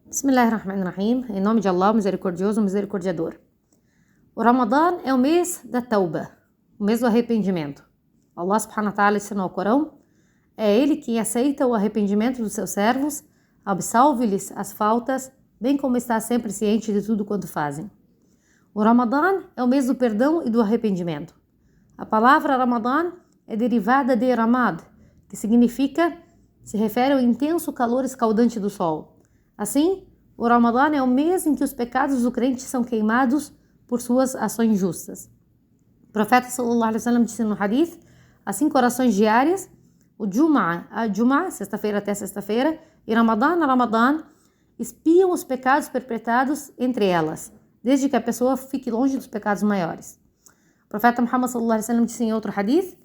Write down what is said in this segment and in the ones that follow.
Bismillahirrahmanirrahim, em nome de Allah, misericordioso, misericordiador. O Ramadã é o mês da Tauba, o mês do arrependimento. Allah subhanahu wa ta'ala ensinou ao Corão, é Ele quem aceita o arrependimento dos seus servos, absolve-lhes as faltas, bem como está sempre ciente de tudo quanto fazem. O Ramadã é o mês do perdão e do arrependimento. A palavra Ramadã é derivada de Ramad, que se refere ao intenso calor escaldante do sol. Assim, o Ramadã é o mês em que os pecados do crente são queimados por suas ações justas. O profeta sallallahu alaihi wasallam disse no hadith, as 5 orações diárias, o Jum'ah, sexta-feira até sexta-feira, e Ramadã, espiam os pecados perpetrados entre elas, desde que a pessoa fique longe dos pecados maiores. O profeta Muhammad sallallahu alaihi wasallam disse em outro hadith,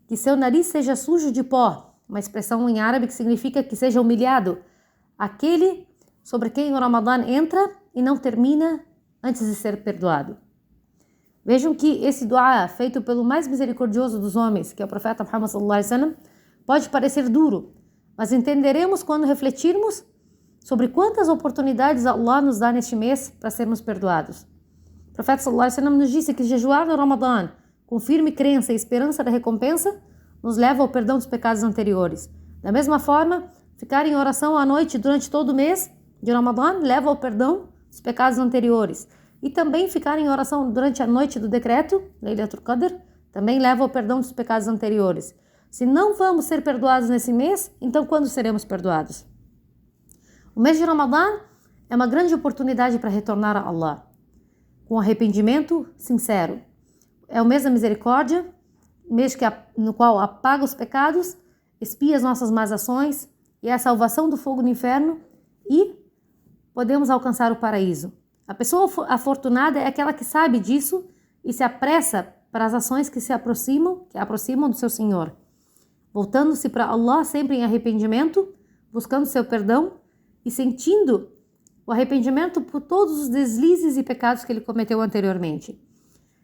que seu nariz seja sujo de pó, uma expressão em árabe que significa que seja humilhado, aquele sobre quem o Ramadã entra e não termina antes de ser perdoado. Vejam que esse dua feito pelo mais misericordioso dos homens, que é o profeta Muhammad sallallahu alaihi wasallam, pode parecer duro, mas entenderemos quando refletirmos sobre quantas oportunidades Allah nos dá neste mês para sermos perdoados. O profeta sallallahu alaihi wasallam nos disse que jejuar no Ramadã com firme crença e esperança da recompensa nos leva ao perdão dos pecados anteriores. Da mesma forma, ficar em oração à noite durante todo o mês de Ramadã leva ao perdão dos pecados anteriores. E também ficar em oração durante a noite do decreto, Laylatul Qadr, também leva ao perdão dos pecados anteriores. Se não vamos ser perdoados nesse mês, então quando seremos perdoados? O mês de Ramadã é uma grande oportunidade para retornar a Allah, com arrependimento sincero. É o mês da misericórdia, mês no qual apaga os pecados, expia as nossas más ações, e é a salvação do fogo do inferno e podemos alcançar o paraíso. A pessoa afortunada é aquela que sabe disso e se apressa para as ações que aproximam do seu Senhor, voltando-se para Allah sempre em arrependimento, buscando seu perdão e sentindo o arrependimento por todos os deslizes e pecados que ele cometeu anteriormente.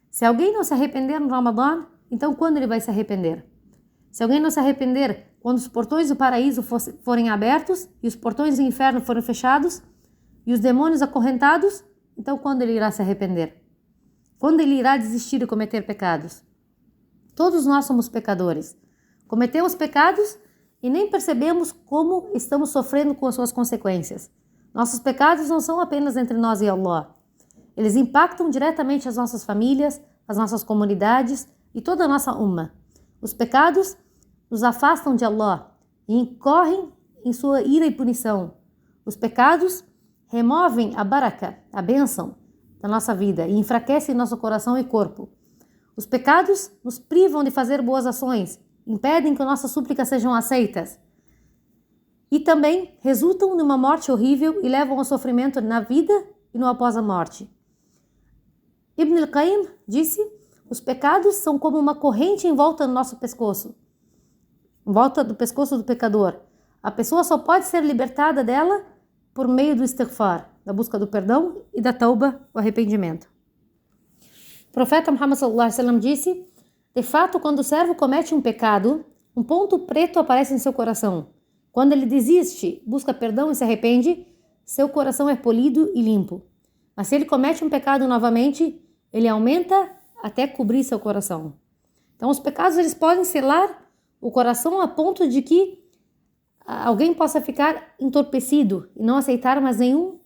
Se alguém não se arrepender no Ramadã, então quando ele vai se arrepender? Se alguém não se arrepender quando os portões do paraíso forem abertos e os portões do inferno forem fechados e os demônios acorrentados, então quando ele irá se arrepender? Quando ele irá desistir de cometer pecados? Todos nós somos pecadores. Cometemos pecados e nem percebemos como estamos sofrendo com as suas consequências. Nossos pecados não são apenas entre nós e Allah. Eles impactam diretamente as nossas famílias, as nossas comunidades e toda a nossa umma. Os pecados nos afastam de Allah e incorrem em sua ira e punição. Os pecados removem a baraka, a bênção da nossa vida e enfraquecem nosso coração e corpo. Os pecados nos privam de fazer boas ações, impedem que nossas súplicas sejam aceitas e também resultam numa morte horrível e levam ao sofrimento na vida e no após a morte. Ibn al-Qayyim disse, os pecados são como uma corrente em volta do nosso pescoço, em volta do pescoço do pecador. A pessoa só pode ser libertada dela por meio do istighfar, da busca do perdão e da tauba, o arrependimento. O profeta Muhammad sallallahu alaihi wasallam disse, de fato, quando o servo comete um pecado, um ponto preto aparece em seu coração. Quando ele desiste, busca perdão e se arrepende, seu coração é polido e limpo. Mas se ele comete um pecado novamente, ele aumenta até cobrir seu coração. Então, os pecados eles podem selar o coração a ponto de que alguém possa ficar entorpecido e não aceitar mais nenhum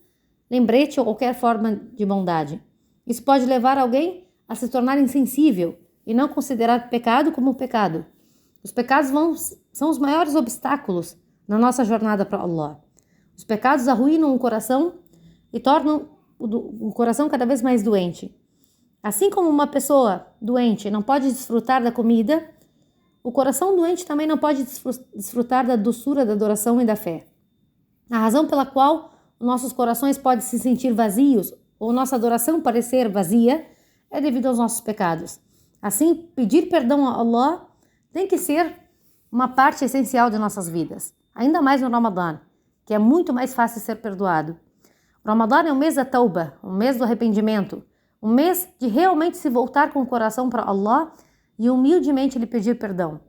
lembrete ou qualquer forma de bondade. Isso pode levar alguém a se tornar insensível e não considerar pecado como pecado. Os pecados são os maiores obstáculos na nossa jornada para Allah. Os pecados arruinam o coração e tornam o coração cada vez mais doente. Assim como uma pessoa doente não pode desfrutar da comida, o coração doente também não pode desfrutar da doçura da adoração e da fé. A razão pela qual nossos corações podem se sentir vazios ou nossa adoração parecer vazia é devido aos nossos pecados. Assim, pedir perdão a Allah tem que ser uma parte essencial de nossas vidas, ainda mais no Ramadã, que é muito mais fácil ser perdoado. O Ramadã é o mês da Tauba, o mês do arrependimento, um mês de realmente se voltar com o coração para Allah e humildemente lhe pedir perdão.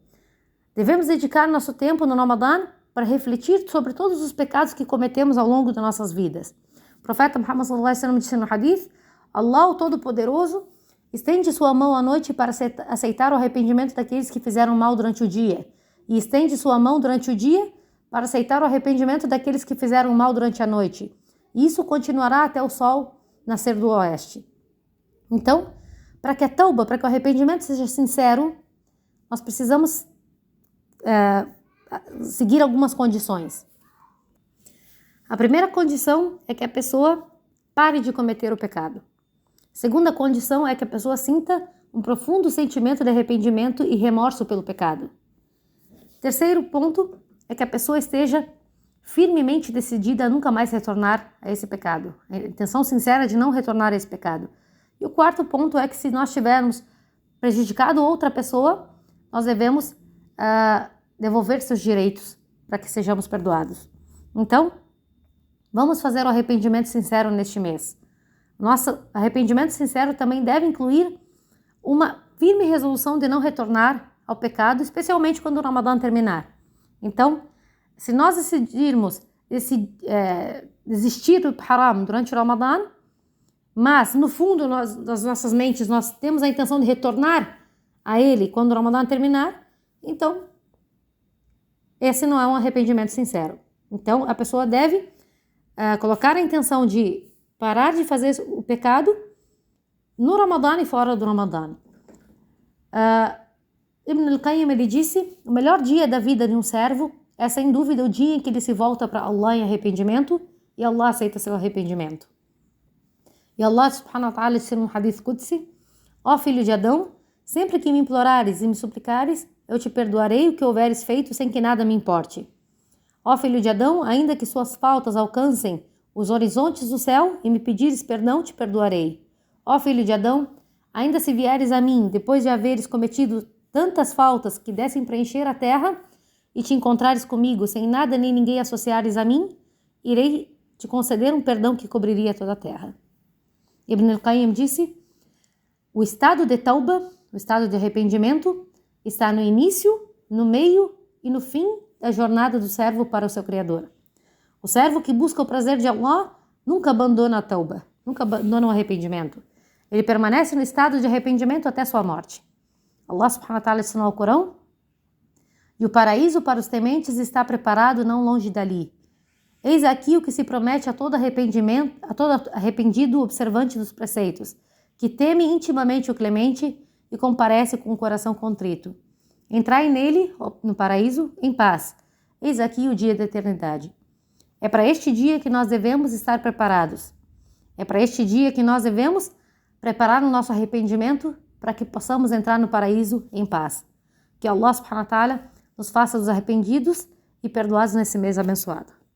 Devemos dedicar nosso tempo no Ramadã para refletir sobre todos os pecados que cometemos ao longo das nossas vidas. O profeta Muhammad sallallahu alaihi wasallam disse no hadith: Allah, o Todo-Poderoso, estende sua mão à noite para aceitar o arrependimento daqueles que fizeram mal durante o dia, e estende sua mão durante o dia para aceitar o arrependimento daqueles que fizeram mal durante a noite. E isso continuará até o sol nascer do oeste. Então, para que a tauba, para que o arrependimento seja sincero, nós precisamos seguir algumas condições. A primeira condição é que a pessoa pare de cometer o pecado. A segunda condição é que a pessoa sinta um profundo sentimento de arrependimento e remorso pelo pecado. Terceiro ponto é que a pessoa esteja firmemente decidida a nunca mais retornar a esse pecado. A intenção sincera de não retornar a esse pecado. E o quarto ponto é que se nós tivermos prejudicado outra pessoa, nós devemos devolver seus direitos para que sejamos perdoados. Então, vamos fazer o arrependimento sincero neste mês. Nosso arrependimento sincero também deve incluir uma firme resolução de não retornar ao pecado, especialmente quando o Ramadã terminar. Então, se nós decidirmos desistir do haram durante o Ramadã, mas no fundo das nossas mentes nós temos a intenção de retornar a ele quando o Ramadã terminar, então esse não é um arrependimento sincero. Então a pessoa deve colocar a intenção de parar de fazer o pecado no Ramadã e fora do Ramadã. Ibn al-Qayyim, ele disse: o melhor dia da vida de um servo é sem dúvida o dia em que ele se volta para Allah em arrependimento e Allah aceita seu arrependimento. E Allah subhanahu wa ta'ala disse no hadith Qudsi: ó filho de Adão, sempre que me implorares e me suplicares, eu te perdoarei o que houveres feito sem que nada me importe. Ó filho de Adão, ainda que suas faltas alcancem os horizontes do céu e me pedires perdão, te perdoarei. Ó filho de Adão, ainda se vieres a mim depois de haveres cometido tantas faltas que dessem preencher a terra e te encontrares comigo sem nada nem ninguém associares a mim, irei te conceder um perdão que cobriria toda a terra. Ibn al-Qayyim disse: o estado de tauba, o estado de arrependimento, está no início, no meio e no fim da jornada do servo para o seu Criador. O servo que busca o prazer de Allah nunca abandona a tauba, nunca abandona o arrependimento. Ele permanece no estado de arrependimento até sua morte. Allah subhanahu wa ta'ala ensinou ao Corão: e o paraíso para os tementes está preparado não longe dali. Eis aqui o que se promete a todo arrependido observante dos preceitos, que teme intimamente o clemente e comparece com o coração contrito. Entrai nele, no paraíso, em paz. Eis aqui o dia da eternidade. É para este dia que nós devemos estar preparados. É para este dia que nós devemos preparar o nosso arrependimento para que possamos entrar no paraíso em paz. Que Allah subhanahu wa ta'ala nos faça dos arrependidos e perdoados nesse mês abençoado.